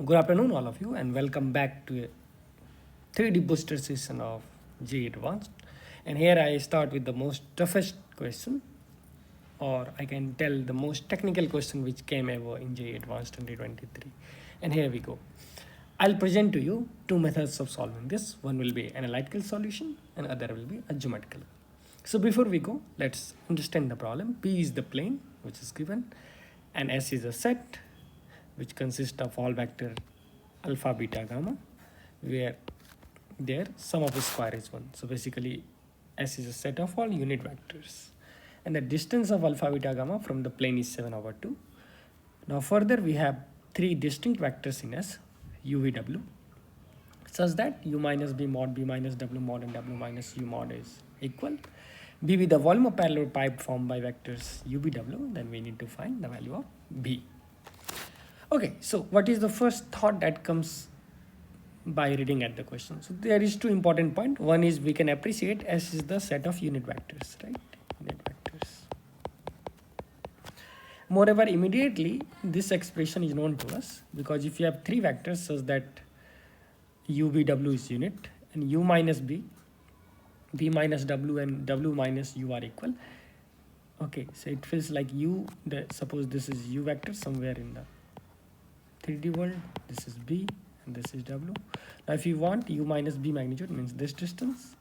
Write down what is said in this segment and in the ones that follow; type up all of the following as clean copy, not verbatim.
Good afternoon, all of you, and welcome back to a 3D booster session of J Advanced. And here I start with the most toughest question, or I can tell the most technical question which came ever in J Advanced 2023. And here we go. I'll present to you two methods of solving this. One will be analytical solution, and other will be a geometrical. So before we go, let's understand the problem. P is the plane which is given, and S is a set which consists of all vector alpha, beta, gamma, where their sum of the square is 1. So basically, S is a set of all unit vectors. And the distance of alpha, beta, gamma from the plane is 7/2. Now further, we have three distinct vectors in S, u, v, w, such that u minus b mod, b minus w mod, and w minus u mod is equal. B with the volume of parallel pipe formed by vectors u, v, w, then we need to find the value of b. Okay, so what is the first thought that comes by reading at the question? So there is two important points. One is we can appreciate S is the set of unit vectors, right? Unit vectors. Moreover, immediately this expression is known to us because if you have three vectors such that u, v, w is unit and u minus b, b minus w and w minus u are equal. Okay, so it feels like u, suppose this is u vector somewhere in the 3D world, this is b and this is w. Now if you want, u minus b magnitude means this distance,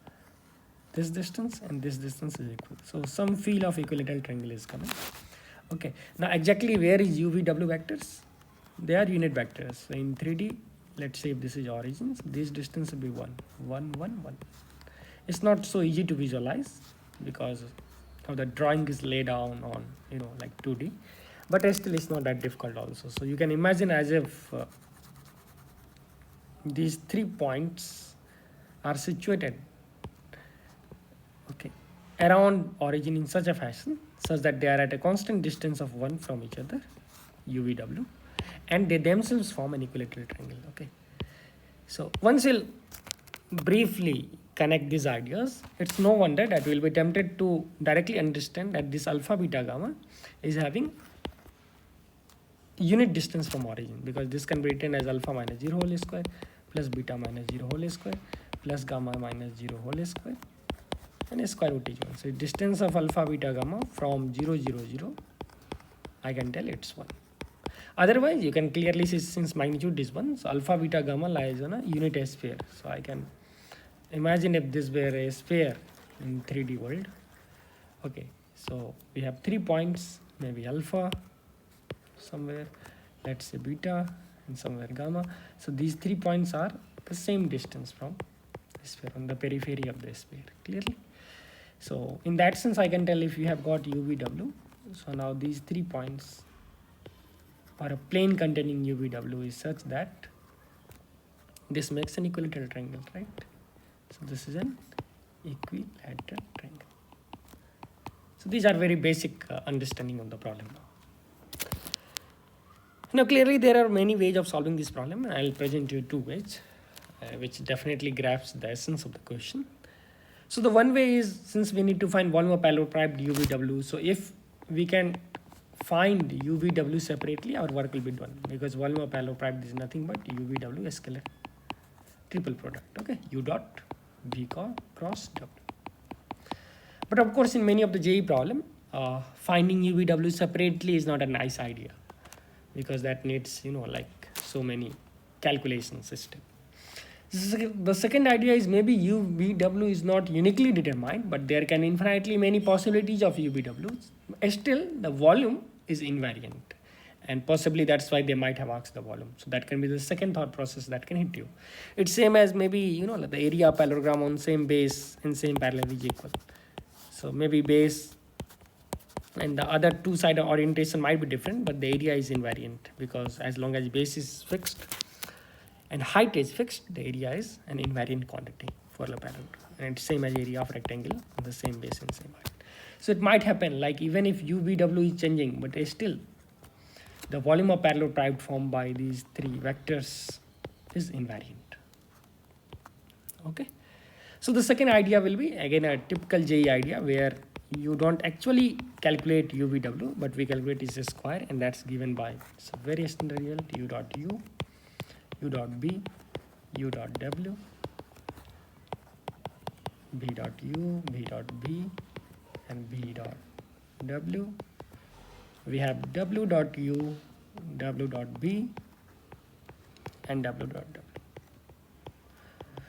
and this distance is equal. So some feel of equilateral triangle is coming. Okay, now exactly where is u, v, w vectors? They are unit vectors. So in 3D, let's say if this is origins, this distance will be 1, 1, 1, 1. It's not so easy to visualize because how the drawing is laid down on, like 2D. But still it's not that difficult also. So you can imagine as if these 3 points are situated around origin in such a fashion such that they are at a constant distance of 1 from each other, u, v, w, and they themselves form an equilateral triangle. Okay, so once we'll briefly connect these ideas, it's no wonder that we'll be tempted to directly understand that this alpha, beta, gamma is having unit distance from origin, because this can be written as alpha minus 0 whole square plus beta minus 0 whole square plus gamma minus 0 whole square, and a square root is 1. So distance of alpha, beta, gamma from 0, 0, 0, I can tell it's 1. Otherwise, you can clearly see since magnitude is 1, so alpha, beta, gamma lies on a unit sphere. So I can imagine if this were a sphere in 3D world. Okay, so we have 3 points, maybe alpha somewhere, let's say beta, and somewhere gamma. So these 3 points are the same distance from the sphere, on the periphery of the sphere, clearly. So in that sense, I can tell if you have got u, v, w. So now these 3 points or a plane containing u, v, w is such that this makes an equilateral triangle, right? So this is an equilateral triangle. So these are very basic understanding of the problem. Now clearly there are many ways of solving this problem, and I'll present you 2 ways which definitely grasps the essence of the question. So the one way is, since we need to find volume of parallelepiped u, v, w, so if we can find u, v, w separately, our work will be done, because volume of parallelepiped is nothing but u, v, w scalar triple product. Okay, u dot v cross w. But of course, in many of the JEE problem, finding u, v, w separately is not a nice idea, because that needs like so many calculation system. The second idea is maybe u, v, w is not uniquely determined, but there can infinitely many possibilities of u, v, w. Still the volume is invariant, and possibly that's why they might have asked the volume. So that can be the second thought process that can hit you. It's same as maybe like the area of parallelogram on same base and same parallel is equal. So maybe base and the other two side orientation might be different, but the area is invariant, because as long as base is fixed and height is fixed, the area is an invariant quantity for the parallelogram, and it's same as area of rectangle on the same base and same height. So it might happen like even if u, v, w is changing, but still the volume of parallelepiped formed by these 3 vectors is invariant. Okay, so the second idea will be again a typical JEE idea where you don't actually calculate u, v, w, but we calculate is a square, and that's given by, it's a very standard result, u dot u u dot b, u dot w, b dot u, b dot b, and b dot w. We have w dot u, w dot b, and w dot w.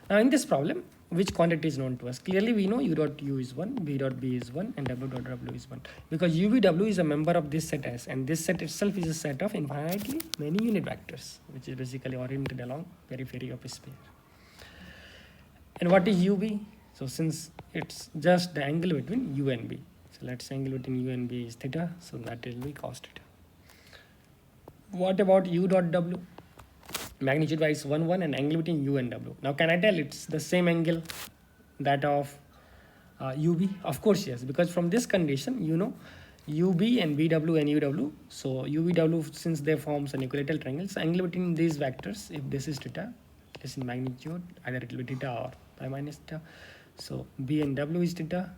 Now in this problem, which quantity is known to us? Clearly we know u dot u is 1, b dot b is 1, and w dot w is 1. Because UVW is a member of this set S, and this set itself is a set of infinitely many unit vectors, which is basically oriented along periphery of a sphere. And what is UV? So since it's just the angle between u and b. So let's say angle between u and b is theta, so that will be cos theta. What about u dot w? Magnitude wise 1 1 and angle between u and w. Now can I tell it's the same angle that of ub? Of course yes, because from this condition you know ub and bw and uw. So ubw, since they forms an equilateral triangle, so angle between these vectors, if this is theta, this in magnitude, either it will be theta or pi minus theta. So b and w is theta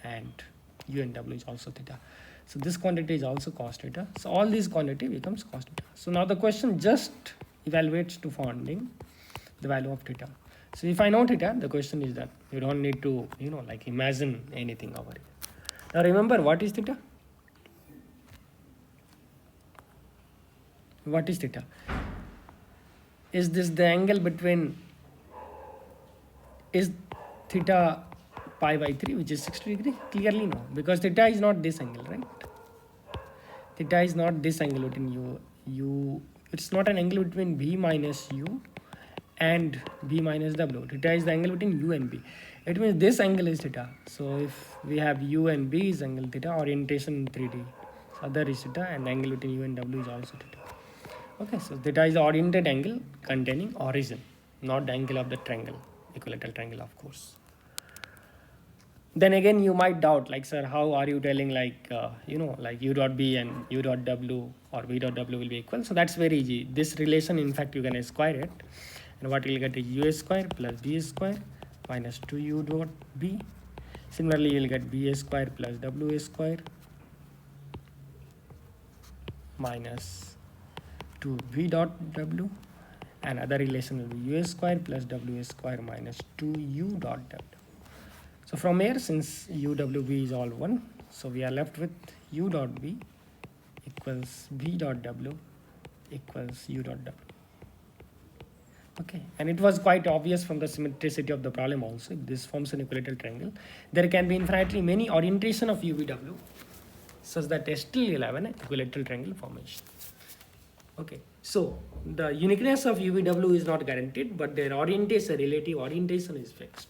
and u and w is also theta. So this quantity is also cos theta. So all these quantity becomes cos theta. So now the question just evaluates to finding the value of theta. So if I know theta, the question is done. You don't need to, like imagine anything over here. Now remember, what is theta? What is theta? Is this the angle between, is theta pi by 3, which is 60 degree? Clearly no, because theta is not this angle, right? Theta is not this angle between u. It's not an angle between b minus u and b minus w. Theta is the angle between u and b. It means this angle is theta. So if we have u and b is angle theta, orientation in 3D. So other is theta, and the angle between u and w is also theta. Okay, so theta is the oriented angle containing origin, not the angle of the triangle, equilateral triangle, of course. Then again you might doubt, like, sir, how are you telling like like u dot b and u dot w or v dot w will be equal? So that's very easy. This relation, in fact, you can square it, and what you'll get is u square plus b square minus 2u dot b. Similarly, you'll get b square plus w square minus 2v dot w, and other relation will be u square plus w square minus 2u dot w. So from here, since uwb is all 1, so we are left with u dot b equals v dot w equals u dot w. Okay, and it was quite obvious from the symmetricity of the problem also. If this forms an equilateral triangle, there can be infinitely many orientation of UVW such that still you'll have an equilateral triangle formation. Okay, so the uniqueness of UVW is not guaranteed, but their orientation, relative orientation, is fixed.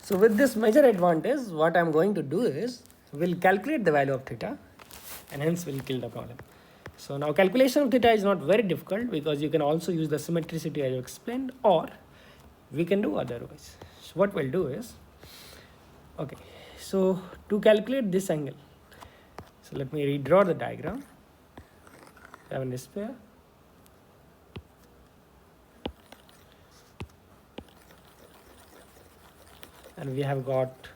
So with this major advantage, what I'm going to do is we'll calculate the value of theta, and hence we'll kill the problem. So now calculation of theta is not very difficult, because you can also use the symmetricity as I explained, or we can do otherwise. So what we'll do is, okay, so to calculate this angle, so let me redraw the diagram. I have a sphere. And we have got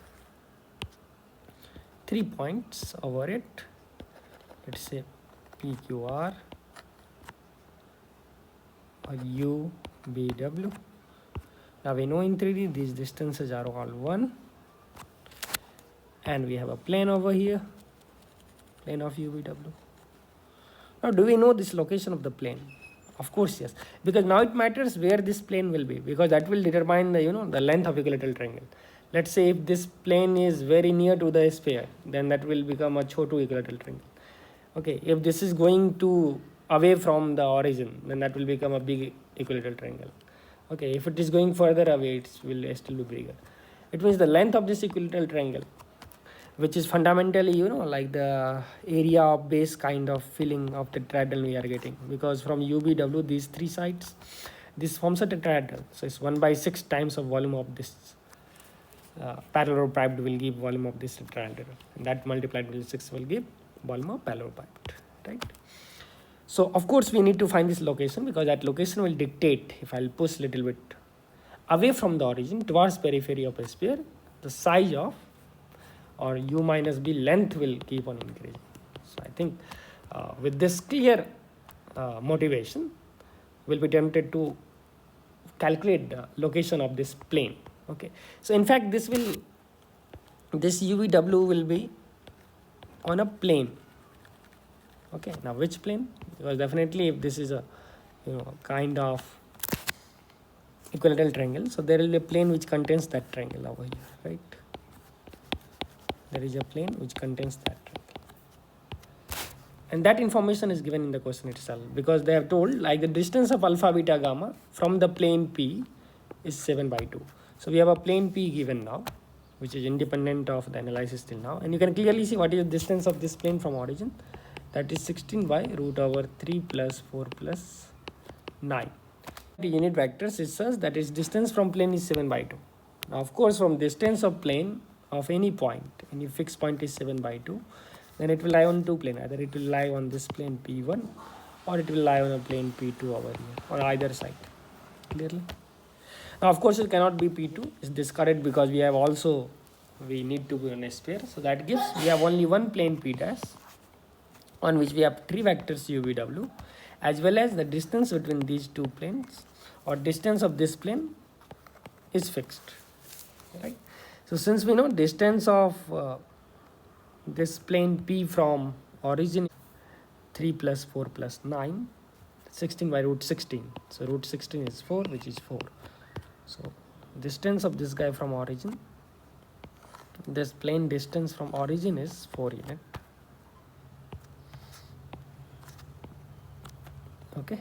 3 points over it. Let's say PQR or UBW. Now we know in 3D these distances are all 1, and we have a plane over here, plane of UBW. Now do we know this location of the plane? Of course yes, because now it matters where this plane will be, because that will determine the the length of equilateral triangle. Let's say if this plane is very near to the sphere, then that will become a Chotu equilateral triangle. Okay, if this is going to away from the origin, then that will become a big equilateral triangle. Okay, if it is going further away, it will still be bigger. It means the length of this equilateral triangle, which is fundamentally like the area of base kind of feeling of the tetrahedral we are getting, because from UBW these 3 sides, this forms a tetrahedral. So it's 1/6 times of volume of this parallelepiped will give volume of this tetrahedral, and that multiplied with 6 will give volume of parallelepiped, right? So of course we need to find this location, because that location will dictate, if I'll push little bit away from the origin towards periphery of a sphere, the size of, or u minus b length, will keep on increasing. So I think with this clear motivation, we'll be tempted to calculate the location of this plane. Okay, so in fact this UVW will be on a plane. Okay, now which plane? Because definitely if this is a kind of equilateral triangle, so there will be a plane which contains that triangle over here, right? There is a plane which contains that triangle, and that information is given in the question itself, because they have told like the distance of alpha beta gamma from the plane P is 7/2. So we have a plane P given now, which is independent of the analysis till now, and you can clearly see what is the distance of this plane from origin. That is 16 by root over 3 plus 4 plus 9. The unit vectors, it says that its distance from plane is 7/2. Now of course from distance of plane of any point, any fixed point is 7/2, then it will lie on two plane. Either it will lie on this plane P1, or it will lie on a plane P2 over here, or either side. Clearly? Now of course it cannot be P2, it's discarded, because we need to be on a sphere. So that gives, we have only one plane P dash, on which we have three vectors UVW, as well as the distance between these two planes, or distance of this plane, is fixed, right? So since we know distance of this plane P from origin 3 plus 4 plus 9, 16 by root 16. So root 16 is 4, which is 4. So distance of this guy from origin, this plane distance from origin is 4 unit. Okay,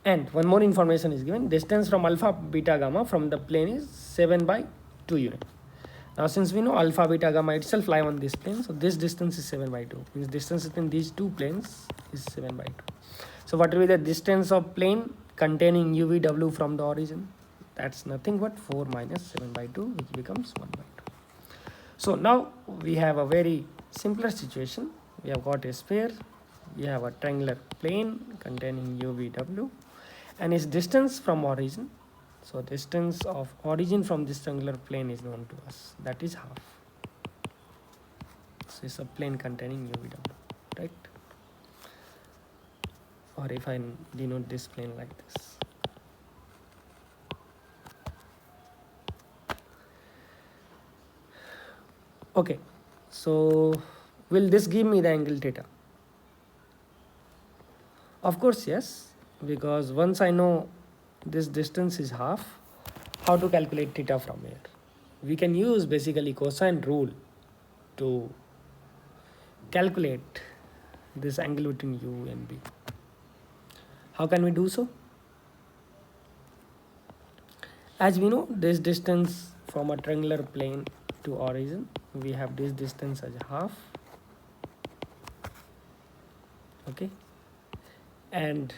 and one more information is given. Distance from alpha beta gamma from the plane is 7/2 unit. Now since we know alpha beta gamma itself lie on this plane, so this distance is 7/2. Means distance between these two planes is 7/2. So what will be the distance of plane containing UVW from the origin? That's nothing but 4 minus 7/2, which becomes 1/2. So now we have a very simpler situation. We have got a sphere, we have a triangular plane containing UVW, and its distance from origin. So distance of origin from this triangular plane is known to us, that is half. So it's a plane containing UVW, right? Or if I denote this plane like this. Okay, so will this give me the angle theta? Of course yes, because once I know this distance is half, how to calculate theta from here? We can use basically cosine rule to calculate this angle between U and B. How can we do so? As we know, this distance from a triangular plane to origin, we have this distance as half. Okay, and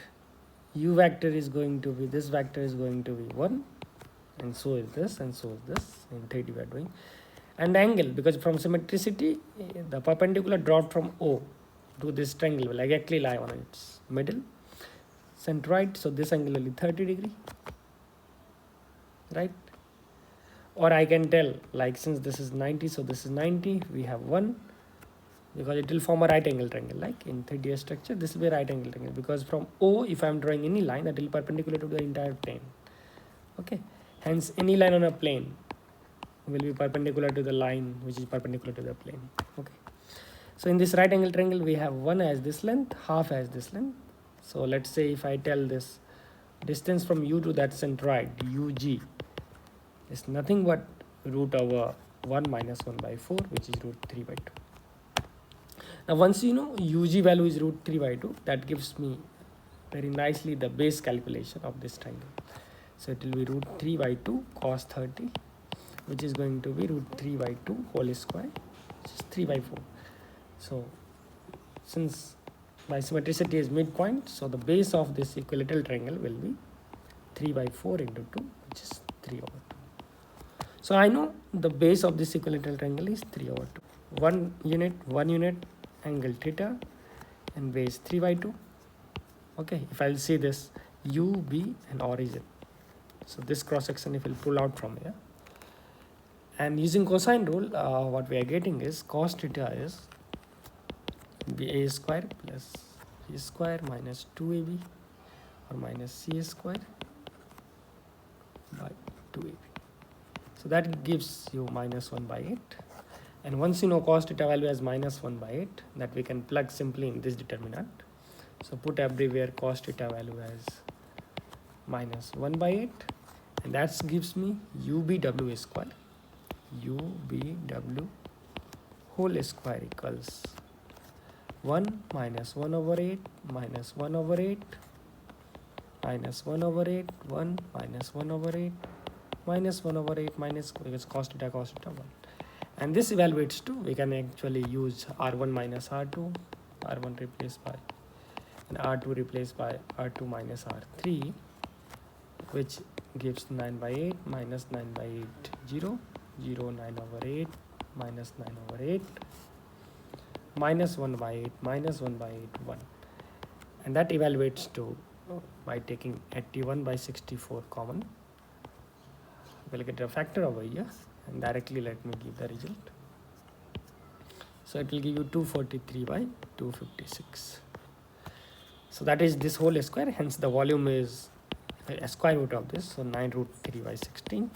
u vector is going to be, this vector is going to be 1, and so is this, and so is this, in theta we are doing. And the angle, because from symmetricity, the perpendicular dropped from O to this triangle will exactly lie on its middle, center right, so this angle will be 30 degree, right? Or I can tell, like since this is 90, so this is 90, we have 1, because it will form a right angle triangle, like in 3D structure, this will be a right angle triangle, because from O, if I am drawing any line, that will be perpendicular to the entire plane. Okay, hence any line on a plane will be perpendicular to the line which is perpendicular to the plane. Okay, so in this right angle triangle, we have 1 as this length, half as this length. So let's say if I tell this distance from U to that centroid, UG, is nothing but root over 1 minus 1/4, which is root 3/2. Now once you know UG value is root 3/2, that gives me very nicely the base calculation of this triangle. So it will be root 3/2 cos 30, which is going to be root 3/2 whole square, which is 3/4. So since my symmetricity is midpoint, so the base of this equilateral triangle will be 3/4 into 2, which is 3/2. So I know the base of this equilateral triangle is 3/2. 1 unit angle theta and base 3 by 2. Okay, if I'll see this U, B and origin, so this cross section if we'll pull out from here, and using cosine rule, what we are getting is cos theta is a square plus b square minus 2ab or minus c square by 2ab. So that gives you minus 1 by 8. And once you know cos theta value as minus 1 by 8, that we can plug simply in this determinant. So put everywhere cos theta value as minus 1 by 8, and that gives me ubw square, ubw whole square equals 1 minus 1 over 8 minus 1 over 8 minus 1 over 8, 1 minus 1 over 8 minus 1 over 8 minus, because cos theta 1. And this evaluates to, we can actually use r1 minus r2, r1 replaced by, and r2 replaced by r2 minus r3, which gives 9 by 8 minus 9 by 8, 0, 0, 9 over 8 minus 9 over 8 minus 1 by 8 minus 1 by 8, 1. And that evaluates to, by taking 81 by 64 common, we'll get a factor over here, and directly let me give the result. So it will give you 243 by 256. So that is this whole square, hence the volume is a square root of this, so 9 root 3 by 16,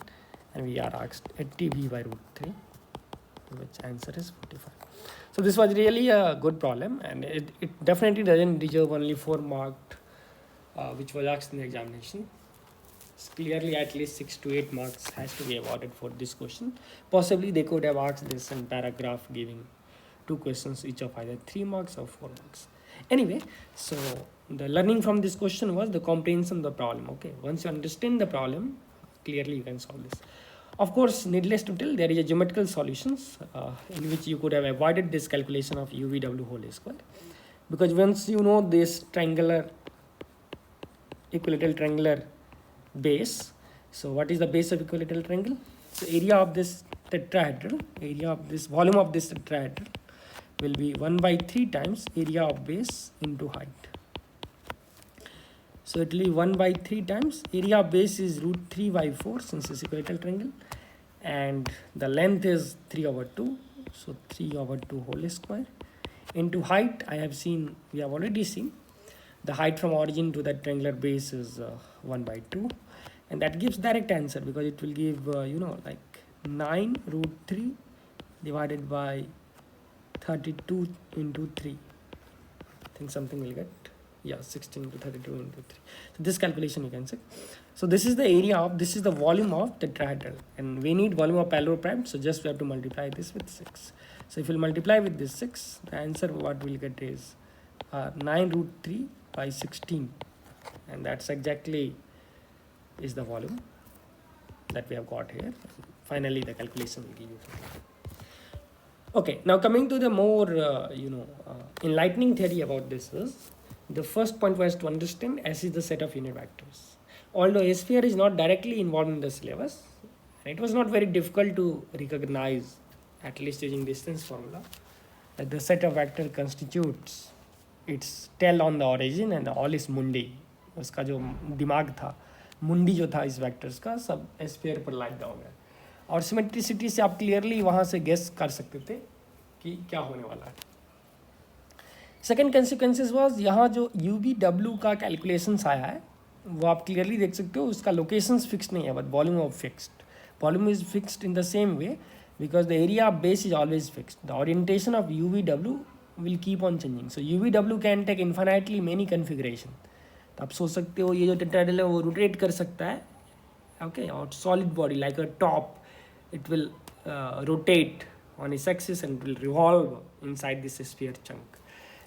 and we are asked 80b by root 3, which answer is 45. So this was really a good problem, and it definitely doesn't deserve only 4 marked, which was asked in the examination. Clearly at least 6 to 8 marks has to be awarded for this question. Possibly they could have asked this in paragraph giving 2 questions each of either 3 marks or 4 marks. Anyway, so the learning from this question was the comprehension of the problem. Okay, once you understand the problem, clearly you can solve this. Of course, needless to tell, there is a geometrical solutions in which you could have avoided this calculation of UVW whole square, because once you know this triangular, equilateral triangular base. So what is the base of equilateral triangle? So area of this tetrahedral, area of this volume of this tetrahedral will be 1 by 3 times area of base into height. So it will be 1 by 3 times area of base is root 3 by 4 since it's equilateral triangle, and the length is 3 over 2, so 3 over 2 whole square into height. I have seen, we have already seen the height from origin to that triangular base is 1 by 2, and that gives direct answer because it will give like 9 root 3 divided by 32 into 3. I think something will get, yeah, 16 to 32 into 3. So this calculation you can say. So this is the area of, this is the volume of tetrahedral, and we need volume of paralleloparallel, so just we have to multiply this with 6. So if we multiply with this 6, the answer what we'll get is 9 root 3 by 16, and that's exactly is the volume that we have got here. Finally the calculation will give you. Okay, now coming to the more enlightening theory about this is, the first point was to understand S is the set of unit vectors. Although S sphere is not directly involved in the syllabus, it was not very difficult to recognize, at least using distance formula, that the set of vector constitutes its tail on the origin and all is mundi. उसका जो दिमाग था, मुंडी जो था इस vectors का, सब एस स्फीयर पर लाइक डाउन है, और सिमेट्रिसिटी से आप क्लियरली वहाँ से गेस कर सकते थे कि क्या होने वाला है. सेकेंड कंसिक्वेंसेस वाज, यहाँ जो UVW का कैलकुलेशंस आया है वो आप क्लियरली देख सकते हो, उसका लोकेशंस फिक्स नहीं है, but volume of fixed. Volume is fixed in the same way because the area of base is always fixed. The orientation of UVW will keep on changing. So UVW can take infinitely many configuration. तो आप सोच सकते हो ये जो tetrahedral है वो rotate कर सकता है, ओके, और solid body like a top, it will rotate on its axis and will revolve inside this sphere chunk.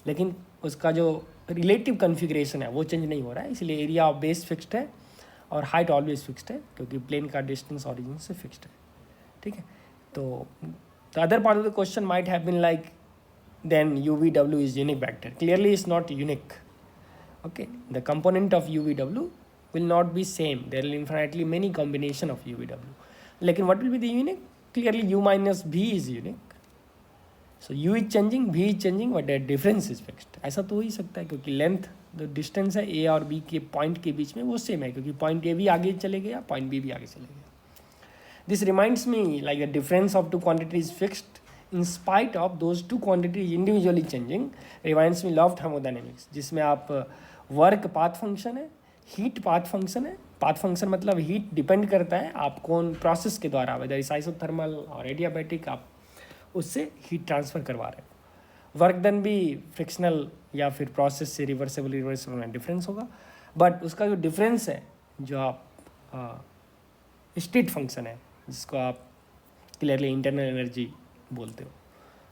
लेकिन उसका जो रिलेटिव कन्फिग्रेशन है वो चेंज नहीं हो रहा है, इसलिए एरिया ऑफ बेस फिक्स्ड है और हाइट ऑलवेज फिक्स्ड है, क्योंकि प्लेन का डिस्टेंस ऑरिजिन से फिक्स्ड है. ठीक है, तो the other part of the question might have been like, then UVW is unique vector. Clearly it's not unique. Okay, the component of UVW will not be same. There will infinitely many combination of UVW. Like what will be the unique? Clearly U minus B is unique. So U is changing, V is changing, but that difference is fixed. ऐसा तो हो ही सकता है क्योंकि length जो distance है ए और B के पॉइंट के बीच में वो सेम है, क्योंकि पॉइंट ए भी आगे चले गया, पॉइंट बी भी आगे चले गया। This reminds me like the difference of two quantity is fixed in spite of those two quantities individually changing. Reminds me law of thermodynamics, जिसमें आप वर्क पाथ फंक्शन है, हीट पाथ फंक्शन है। Path function मतलब heat depend करता है आप कौन process के द्वारा, वेदर इज आइसोथर्मल और एडियाबैटिक, आप उससे हीट ट्रांसफ़र करवा रहे हो। वर्क डन भी फ्रिक्शनल या फिर प्रोसेस से रिवर्सेबल में डिफरेंस होगा, बट उसका जो डिफरेंस है, जो आप स्टेट फंक्शन है, जिसको आप क्लियरली इंटरनल एनर्जी बोलते हो।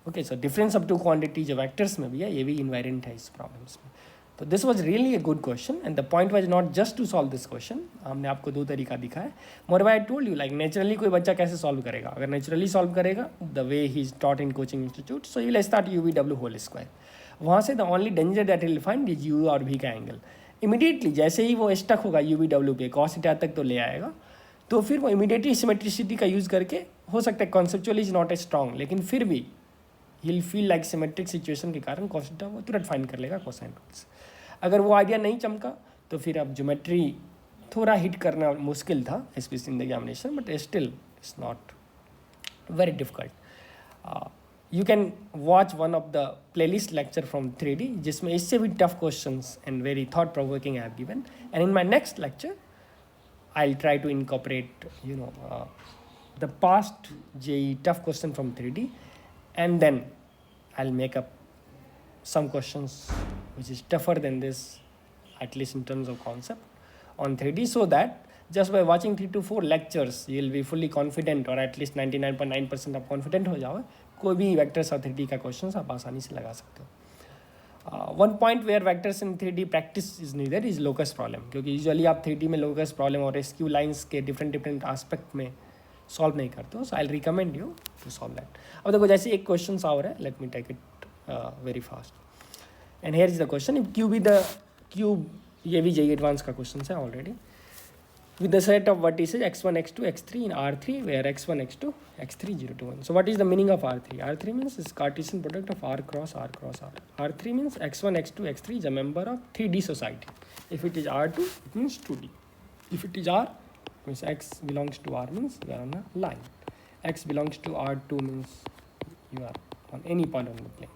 Okay, so difference of two quantity जो वेक्टर्स में भी है, ये भी इन्वायरेंट है इस प्रॉब्लम्स में। तो this was really a good question and the point was not just to solve this question. हमने आपको दो तरीका दिखा है। More I told you like naturally कोई बच्चा कैसे सॉल्व करेगा, अगर नेचुरली सॉल्व करेगा the way he is taught in coaching institute, so you will start UV W whole square. वहाँ से the only danger that will find is U और V का एंगल। इमीडिएटली जैसे ही वो स्टक होगा UV W पे, cos theta तक तो ले आएगा, तो फिर वो इमीडिएटली सिमेट्रिसिटी का यूज़ करके, हो सकता है conceptually is not a strong, लेकिन फिर भी he will feel like symmetric situation के कारण cos थीटा वो तुरंत फाइंड कर लेगा कोसाइन रूल्स। अगर वो आइडिया नहीं चमका तो फिर अब ज्योमेट्री थोड़ा हिट करना मुश्किल था specially in the examination, but still it's not very difficult. You can watch one of the playlist lecture from 3D, जिसमें इससे भी tough questions and very thought provoking I have given, and in my next lecture I'll try to incorporate the past JEE tough question from 3D, and then I'll make up some questions which is tougher than this, at least in terms of concept on 3D, so that just by watching 3 to 4 lectures you'll be fully confident, or at least 99.9% आप confident हो जाओगे, कोई भी vectors और 3D का questions आप आसानी से लगा सकते हो। One point where vectors in 3D practice is needed is locus problem, क्योंकि यूजुअली आप 3D में लोकस प्रॉब्लम और रेस्क्यू लाइंस के डिफरेंट एस्पेक्ट में सॉल्व नहीं करते हो, so I recommend you to solve that. अब देखो जैसे एक क्वेश्चन और है, let me take it very fast and here is the question, if cube is the cube, ये भी JEE एडवांस का क्वेश्चन है already, with the set of vertices x1, x2, x3 in R3, where x1, x2, x3, 0 to 1. So what is the meaning of R3? R3 means is Cartesian product of R cross R cross R. R3 means x1, x2, x3 is a member of 3D society. If it is R2, it means 2D. If it is R, means x belongs to R, means you are on a line. X belongs to R2 means you are on any point on the plane.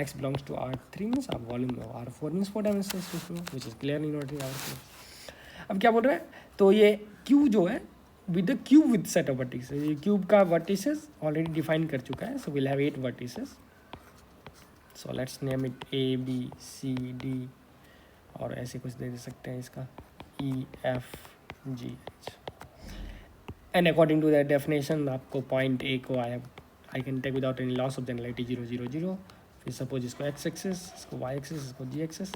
X belongs to R3 means आप volume में, R4 means 4 dimensional system, which is clearly not in R4. अब क्या बोल रहा है, तो ये Q जो है with the cube with set of vertices, ये क्यूब का वर्टिसेस ऑलरेडी डिफाइन कर चुका है, so will have 8 vertices, so let's name it ABCD, और ऐसे कुछ दे सकते हैं इसका EFGH, and according to that definition आपको पॉइंट A को I can take without any loss of generality 0 0 0, फिर सपोज इसको x एक्सिस, इसको y एक्सिस, इसको g axis,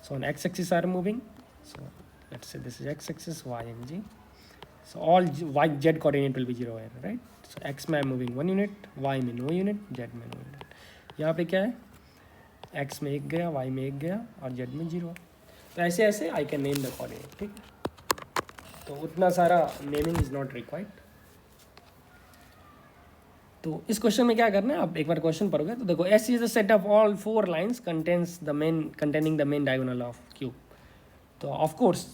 so on x axis are moving, so let's say this is x axis, y and g, so all y z coordinate will be 0 here, right? So x में moving 1 unit, y में no unit, z में no unit। यहाँ पे क्या है, x में 1 गया, y में 1 गया और z में 0। तो ऐसे ऐसे I can name the coordinate, ठीक। तो उतना सारा नेमिंग इज नॉट रिक्वायर्ड। तो इस क्वेश्चन में क्या करना है, आप एक बार क्वेश्चन पढ़ोगे तो देखो, S is the set of all 4 lines containing the main diagonal of cube. तो ऑफ कोर्स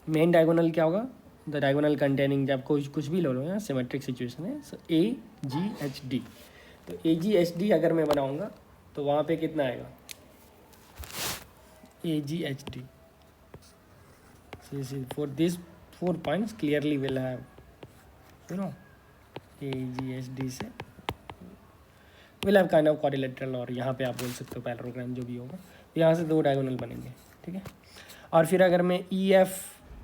मेन डायगोनल क्या होगा, द डायगोनल कंटेनिंग, जब कुछ भी लो यहाँ सिमेट्रिक सिचुएशन है, सो AGHD। तो AGHD अगर मैं बनाऊँगा तो वहाँ पे कितना आएगा, AGHD, for this 4 points clearly will have AGHD से will have kind of quadrilateral, और यहाँ पे आप बोल सकते हो पैरेललोग्राम जो भी होगा, यहाँ से 2 डायगोनल बनेंगे, ठीक है। और फिर अगर मैं EF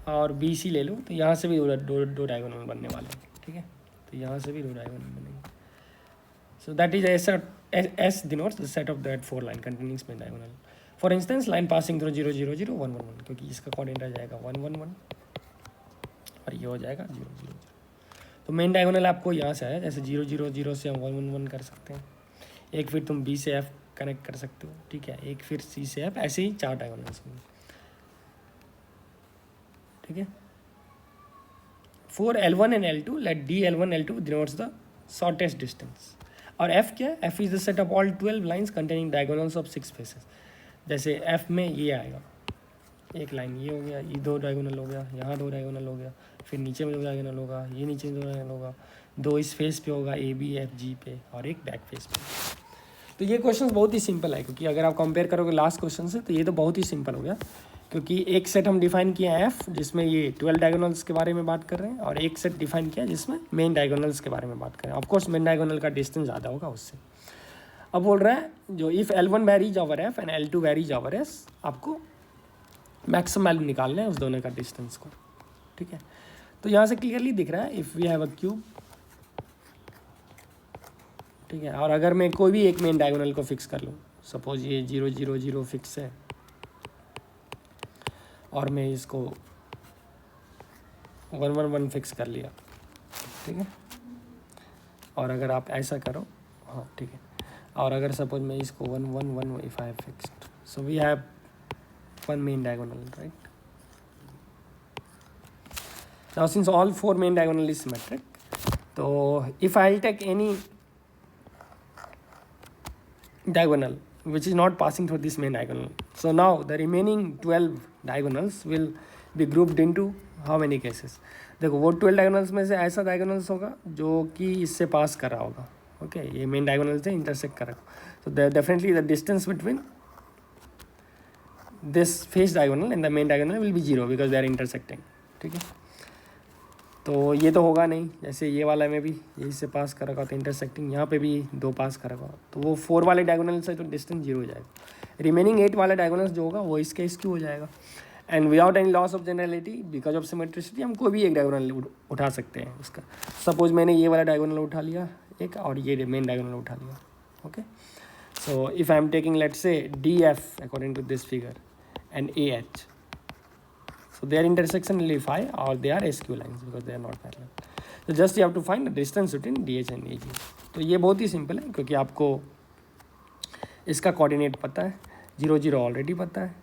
और BC ले लूँ तो यहाँ से भी दो डायगोनल बनने वाले हैं, ठीक है। तो यहाँ से भी 2 डायगोनल बनेंगे, so that is S denotes the set of that 4 line containing main diagonal. For instance line passing through 0 0 0 1 1 1, क्योंकि इसका कोऑर्डिनेट आ जाएगा 1 1 1 और ये हो जाएगा 0 0 0। तो मेन डायगोनल आपको यहाँ से आया, जैसे 0 0 0 से हम 1 1 1 कर सकते हैं, एक फिर तुम B से F कनेक्ट कर सकते हो, ठीक है, एक फिर C से F, ऐसे ही 4 डायगोनल्स होंगे, ठीक है। For L1 and L2, let D L1 L2 denotes the shortest distance। और एफ क्या है, F is the set of all 12 lines containing diagonals of 6 faces. जैसे एफ में ये आएगा, एक लाइन ये हो गया, ये 2 डायगोनल हो गया, यहाँ 2 डायगोनल हो गया, फिर नीचे में 2 डायगोनल होगा, ये नीचे में 2 डायगोनल होगा, 2 इस फेस पे होगा ए बी एफ जी पे, और एक बैक फेस पे। तो ये क्वेश्चन बहुत ही सिंपल है, क्योंकि अगर आप कंपेयर करोगे लास्ट क्वेश्चन से तो ये तो बहुत ही सिंपल हो गया, क्योंकि एक सेट हम डिफाइन किया है एफ जिसमें ये 12 डायगोनल्स के बारे में बात कर रहे हैं, और एक सेट डिफाइन किया जिसमें मेन डायगोनल्स के बारे में बात कर रहे हैं। ऑफकोर्स मेन डायगोनल का डिस्टेंस ज़्यादा होगा उससे। अब बोल रहा है जो if L1 varies over F and L2 varies over S, आपको मैक्सिमम वैल्यू निकालना है उस दोनों का डिस्टेंस को, ठीक है। तो यहाँ से क्लियरली दिख रहा है if we have a cube, ठीक है, और अगर मैं कोई भी एक मेन डायगोनल को फिक्स कर लूँ, सपोज ये 0 0 0 फिक्स है, और मैं इसको 1 1 1 फिक्स कर लिया, ठीक है, और अगर आप ऐसा करो, हाँ ठीक है, और अगर सपोज मैं इसको 1 1 1 if I have fixed, so we have one main diagonal, right? Now since all 4 main diagonal is symmetric, so if I'll take any diagonal which is not passing through this main diagonal, so now the remaining 12 diagonals will be grouped into how many cases? देखो वो 12 diagonals में से ऐसा diagonals होगा जो कि इससे पास कर रहा होगा, ओके, ये मेन डायगोनल से इंटरसेक्ट कर रहा होगा, तो definitely the distance between this face diagonal and the main diagonal will be 0 because they are intersecting, ठीक है। तो ये तो होगा नहीं, जैसे ये वाला में भी यही से पास कर रखा तो इंटरसेक्टिंग, यहाँ पे भी 2 पास कर रखा, तो वो 4 वाले डायगोनल से तो डिस्टेंस 0 हो जाएगा। रिमेनिंग 8 वाला डायगोनल्स जो होगा वो इसके स्क्यू हो जाएगा, and without any loss of generality because of symmetricity हम कोई भी एक डायगोनल उठा सकते हैं उसका। सपोज मैंने ये वाला डायगोनल उठा लिया एक, और ये मेन डायगोनल उठा लिया, okay. So if I am taking let's say D F according to this figure and AH, so their intersection will be phi, or they are SQ lines because they are not parallel. So just you have to find the distance between DH and AG. तो ये बहुत ही simple है, क्योंकि आपको इसका coordinate पता है, 0 0 already पता है,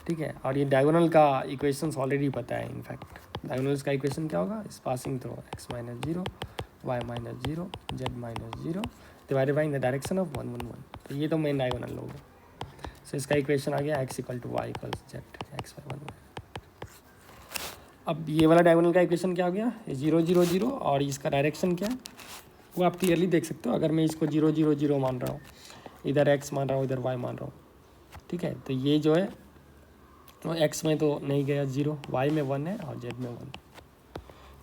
ठीक है, और ये डायगोनल का इक्वेशंस ऑलरेडी पता है। इनफैक्ट डायगोनल्स का इक्वेशन क्या होगा, इस passing through x minus 0 y minus 0 z minus 0 divided by in the direction of 1 1 1। तो ये तो मेन डायगोनल होगा। सो इसका इक्वेशन आ गया x equal to y equal z x y 1 1। अब ये वाला डायगोनल का इक्वेशन क्या हो गया, 0 0 0, और इसका डायरेक्शन क्या है वो आप क्लियरली देख सकते हो। अगर मैं इसको 0 0 0 मान रहा हूँ, इधर x मान रहा हूँ, इधर y मान रहा हूँ, ठीक है, तो ये जो है वो x में तो नहीं गया 0, y में 1 है और z में 1,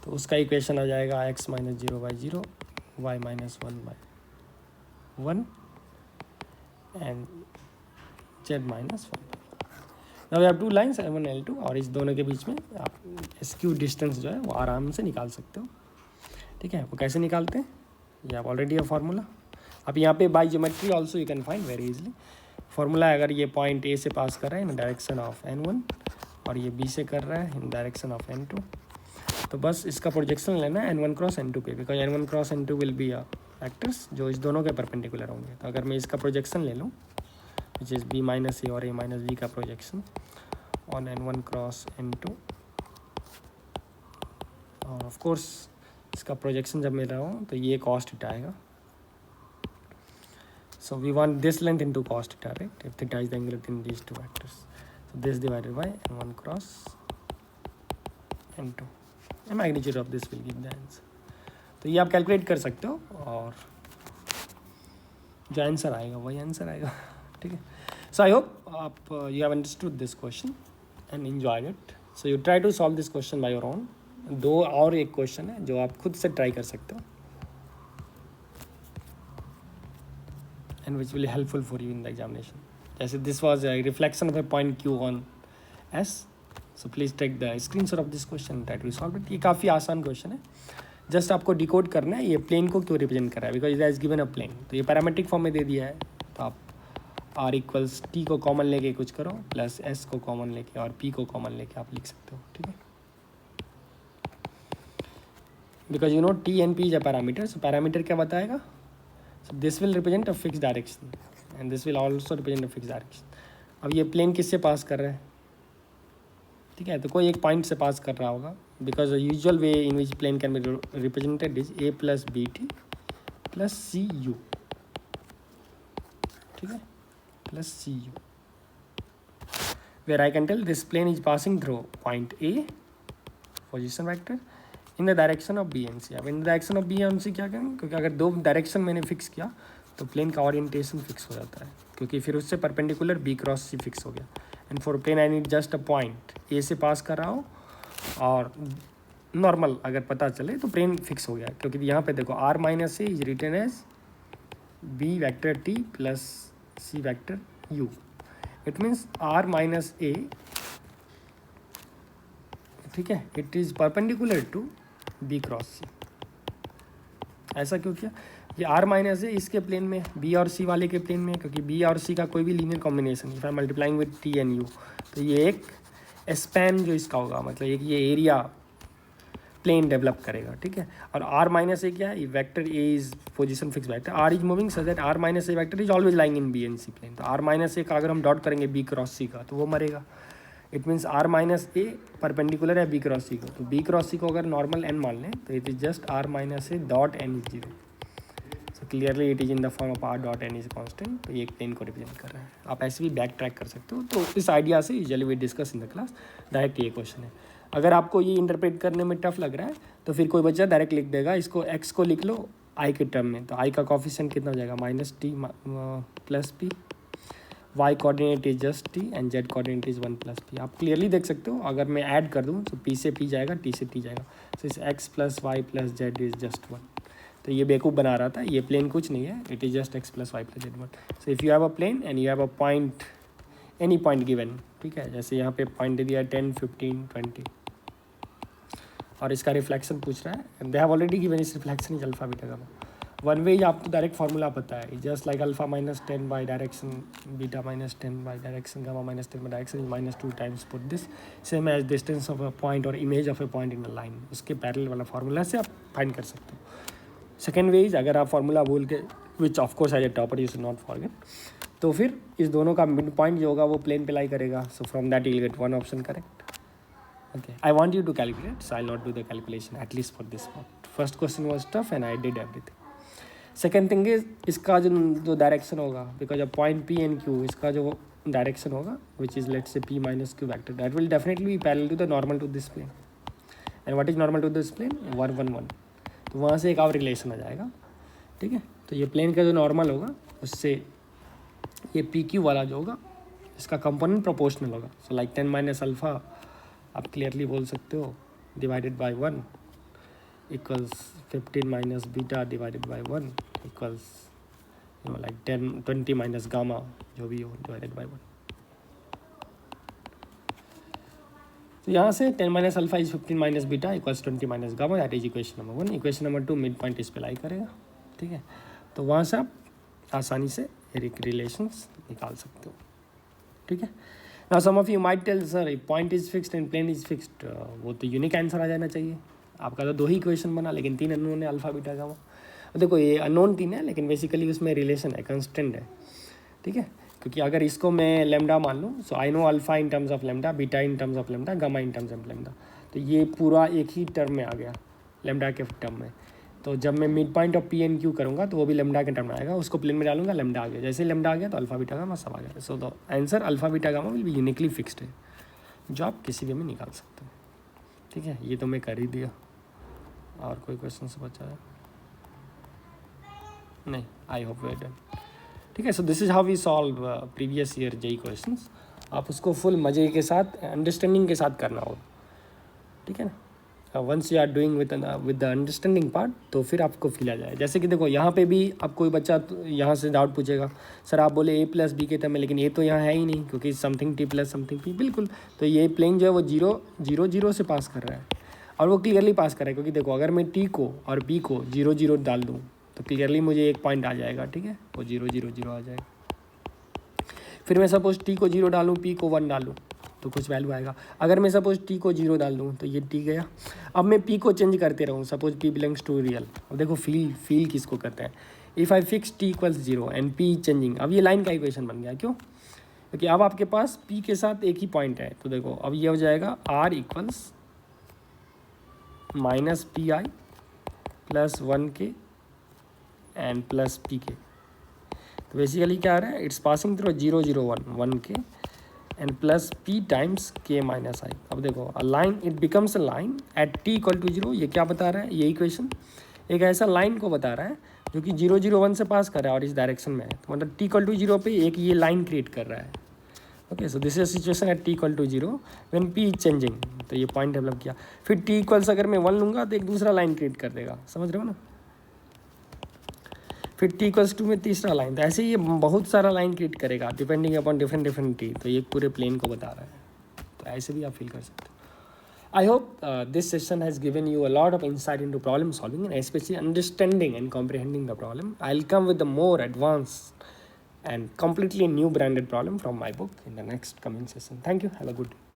तो उसका इक्वेशन आ जाएगा x minus 0 by 0 y minus 1 by 1 and z minus 1। Now we have 2 lines L1 L2, और इस दोनों के बीच में आप स्क्यू डिस्टेंस जो है वो आराम से निकाल सकते हो, ठीक है। वो कैसे निकालते हैं, ये आप ऑलरेडी है फार्मूला। अब यहाँ पे by geometry also you can find very easily. Formula है, अगर ये पॉइंट ए से पास कर रहा है इन डायरेक्शन ऑफ n1 और ये बी से कर रहा है इन डायरेक्शन ऑफ n2, तो बस इसका प्रोजेक्शन लेना है n1 क्रॉस n2 पे, because n1 cross n2 will be vectors जो इस दोनों के परपेंडिकुलर होंगे। तो अगर मैं इसका प्रोजेक्शन ले लूँ विच इज़ b माइनस ए और a माइनस बी का projection on n1 cross n2, और ऑफ कोर्स इसका प्रोजेक्शन जब मैं रहा हूँ तो ये कॉस थीटा आएगा। So we want this length into cos theta, right, if theta is the angle between these two vectors, so this divided by n1 cross n2, the magnitude of this will give the answer. तो ये आप calculate कर सकते हो, और जो answer आएगा वही आंसर आएगा, ठीक है। सो आई होप आप you have understood this question and enjoyed it. So you try to solve this question by your own. 2 और एक क्वेश्चन है जो आप खुद से ट्राई कर सकते हो and which will helpful for you in the examination. जैसे this was a reflection of a point Q on S, so please take the screenshot of this question and try to solve it। ये काफ़ी आसान question है, just आपको decode करना है ये plane को क्यों रिप्रेजेंट कर रहा है, because it has given a plane. तो ये पैरामेट्रिक फॉर्म में दे दिया है, तो आप r इक्वल्स t को कॉमन लेके कुछ करो, प्लस s को कॉमन लेके और p को कॉमन लेके आप लिख सकते हो, ठीक है। Because you know t and p is a parameter, so parameter क्या बताएगा, so this will represent a fix direction and this will also represent a fix direction. अब ये प्लेन किससे पास कर रहा है, ठीक है, तो कोई एक पॉइंट से पास कर रहा होगा, because the usual way in which plane can be represented is a plus b t plus c u, ठीक है, plus c u, where I can tell this plane is passing through point a position vector in the direction of b and c. अब in the direction of b and c क्या करेंगे, क्योंकि अगर दो direction मैंने fix किया तो plane का ओरिएंटेशन फिक्स हो जाता है, क्योंकि फिर उससे perpendicular B cross C fix हो गया। And for plane I need just a point A से पास कर रहा हो और नॉर्मल अगर पता चले तो प्लेन फिक्स हो गया, क्योंकि यहाँ पे देखो r minus a is written as b vector t plus c vector u. It means are minus a, ठीक है, it is perpendicular to b cross c. ऐसा क्यों किया, ये आर माइनस ए इसके प्लेन में, बी और सी वाले के प्लेन में, क्योंकि बी और सी का कोई भी linear combination if I am multiplying with T and you, तो ये एक स्पैन जो इसका होगा, मतलब एक ये एरिया प्लेन डेवलप करेगा, ठीक है। और आर माइनस ए क्या है, vector A is position fix vector, R is moving so that R minus A vector is always lying in B and C plane. तो आर माइनस ए का अगर हम डॉट करेंगे बी क्रॉस सी का तो वो मरेगा। It means are minus A perpendicular है बी क्रॉस सी को, तो बी क्रॉस सी को अगर नॉर्मल एन मान लें तो it is just R minus A dot N is zero. So clearly it is in the form of R dot N is constant. तो ये एक प्लेन को रिप्रेजेंट कर रहा है। आप ऐसे भी बैक ट्रैक कर सकते हो। तो इस आइडिया से usually we discuss in the class, direct ये क्वेश्चन है। अगर आपको ये इंटरप्रेट करने में टफ लग रहा है तो फिर कोई बच्चा डायरेक्ट लिख देगा, इसको एक्स को लिख लो आई के टर्म में, तो आई का कॉफिशिएंट कितना हो जाएगा minus T plus P, Y coordinate is just T and Z coordinate is 1 plus P. आप क्लियरली देख सकते हो, अगर मैं ऐड कर दूँ तो पी से पी जाएगा, टी से टी जाएगा, सो इस X plus Y plus Z is just 1। तो ये बेवकूफ़ बना रहा था, ये प्लेन कुछ नहीं है, it is just X plus Y plus Z 1। So if you have a plane and you have a point, any point given, ठीक है, जैसे यहाँ पे पॉइंट दे दिया 10, 15, 20 और इसका रिफ्लेक्शन पूछ रहा है, दे हैव ऑलरेडी गिवन इस reflection is alpha beta gamma. One way आपको डायरेक्ट फार्मूला पता है, just like alpha minus 10 by direction beta minus 10 by direction gamma minus 10 by direction is minus 2 times put this same as distance of a point और image of a point in a line. उसके parallel वाला formula से आप find कर सकते हो। Second way is, अगर आप फार्मूला भूल के, which of course as a topper you should not forget, तो फिर इस दोनों का मिड पॉइंट जो होगा वो प्लेन पे लाई करेगा। So from that you will get one option correct. Okay, I want you to calculate, so I'll not do the calculation at least for this part. First question was tough and I did everything. Second thing is, इसका जो direction होगा, because of point P and Q, इसका जो direction होगा which is let's say P minus Q vector, that will definitely be parallel to the normal to this plane. And what is normal to this plane, 1 1 1। तो वहाँ से एक और relation आ जाएगा, ठीक है। तो ये प्लेन का जो नॉर्मल होगा उससे ये पी क्यू वाला जो होगा इसका कंपोनेंट प्रोपोर्शनल होगा। सो लाइक 10 माइनस अल्फा आप क्लियरली बोल सकते हो divided by 1 equals 15 minus beta divided by 1 equals like 20 minus gamma जो भी हो डिवाइडेड बाय 1। तो यहाँ से 10 minus alpha is 15 minus beta equals 20 minus gamma, that is equation number 1। Equation number 2 mid point इस पे लाई करेगा, ठीक है। तो वहाँ से आप आसानी से रिलेशंस निकाल सकते हो, ठीक है। Now some of you might tell sir if point is fixed and plane is fixed, वो तो यूनिक आंसर आ जाना चाहिए। आपका तो 2 ही इक्वेशन बना, लेकिन 3 अननोन है, अल्फा बीटा गामा। देखो ये अननोन 3 है, लेकिन बेसिकली उसमें रिलेशन है, कंस्टेंट है, ठीक है। क्योंकि अगर इसको मैं लेमडा मान लूँ, so I know alpha in terms of lambda, beta in terms of lambda, gamma in terms of lambda, तो ये पूरा एक ही टर्म में आ गया लेमडा के टर्म में। तो जब मैं mid point of P and Q करूँगा तो वो भी लेमडा के टर्म में आएगा, उसको प्लेन में डालूंगा, लेमडा आ गया। जैसे लेमडा आ गया तो अल्फा बीटा गामा सब आ गया। So the answer alpha beta gamma will be uniquely fixed है, जो आप किसी भी में निकाल सकते हो, ठीक है। ये तो मैं कर ही दिया। और कोई क्वेश्चन से बचा है? नहीं, I hope we are done, ठीक है। So this is how we solve previous year JEE questions. आप उसको फुल मज़े के साथ, अंडरस्टैंडिंग के साथ करना होगा, ठीक है ना। Once you are doing with the understanding part, तो फिर आपको फील आ जाए। जैसे कि देखो यहाँ पे भी अब कोई बच्चा यहाँ से डाउट पूछेगा, सर आप बोले ए प्लस बी के टर्म में, लेकिन ए तो यहाँ है ही नहीं, क्योंकि something T plus something P, बिल्कुल। तो ये प्लेन जो है वो 0 0 0 से पास कर रहा है, और वो क्लियरली पास कर रहा है, क्योंकि देखो अगर मैं टी को और पी को 0 0 डाल दूँ तो क्लियरली मुझे एक पॉइंट आ जाएगा, ठीक है, वो 0 0 0 आ जाएगा। फिर मैं सपोज टी को 0 डालूँ, पी को 1 डालूँ तो कुछ वैल्यू आएगा। अगर मैं सपोज टी को 0 डाल दूँ तो ये टी गया। अब मैं पी को चेंज करते रहूँ, suppose P belongs to real. अब देखो फील किसको करते हैं, if I fix T equals 0 and P changing. अब ये लाइन का इक्वेशन बन गया, क्यों? क्योंकि अब आपके पास पी के साथ एक ही पॉइंट है। तो देखो अब ये हो जाएगा R equals minus P I plus 1 के एंड प्लस पी के। तो बेसिकली क्या आ रहा है, इट्स पासिंग थ्रू 0 0 1 1 के and plus p times k minus i. अब देखो a line it becomes a line at t equal to 0, ये क्या बता रहा है, ये इक्वेशन एक ऐसा लाइन को बता रहा है जो कि 0 0 1 से पास कर रहा है और इस डायरेक्शन में है, तो मतलब t इक्वल टू 0 पे एक ये लाइन क्रिएट कर रहा है। Okay, so this is situation at t equal to 0 when p is changing, तो ये पॉइंट डेवलप किया। फिर t इक्वल्स अगर मैं 1 लूँगा तो एक दूसरा लाइन क्रिएट कर देगा, समझ रहे हो ना। फिर t इक्वल्स 2 में तीसरा लाइन, तो ऐसे ही ये बहुत सारा लाइन क्रिएट करेगा डिपेंडिंग अपॉन डिफरेंट t, तो ये पूरे प्लेन को बता रहा है, तो ऐसे भी आप फील कर सकते हो। I hope this session has given you a lot of insight into problem solving and especially understanding and comprehending the problem. I'll come with the more advanced and completely new branded problem from my book in the next coming session. Thank you. Have a good day.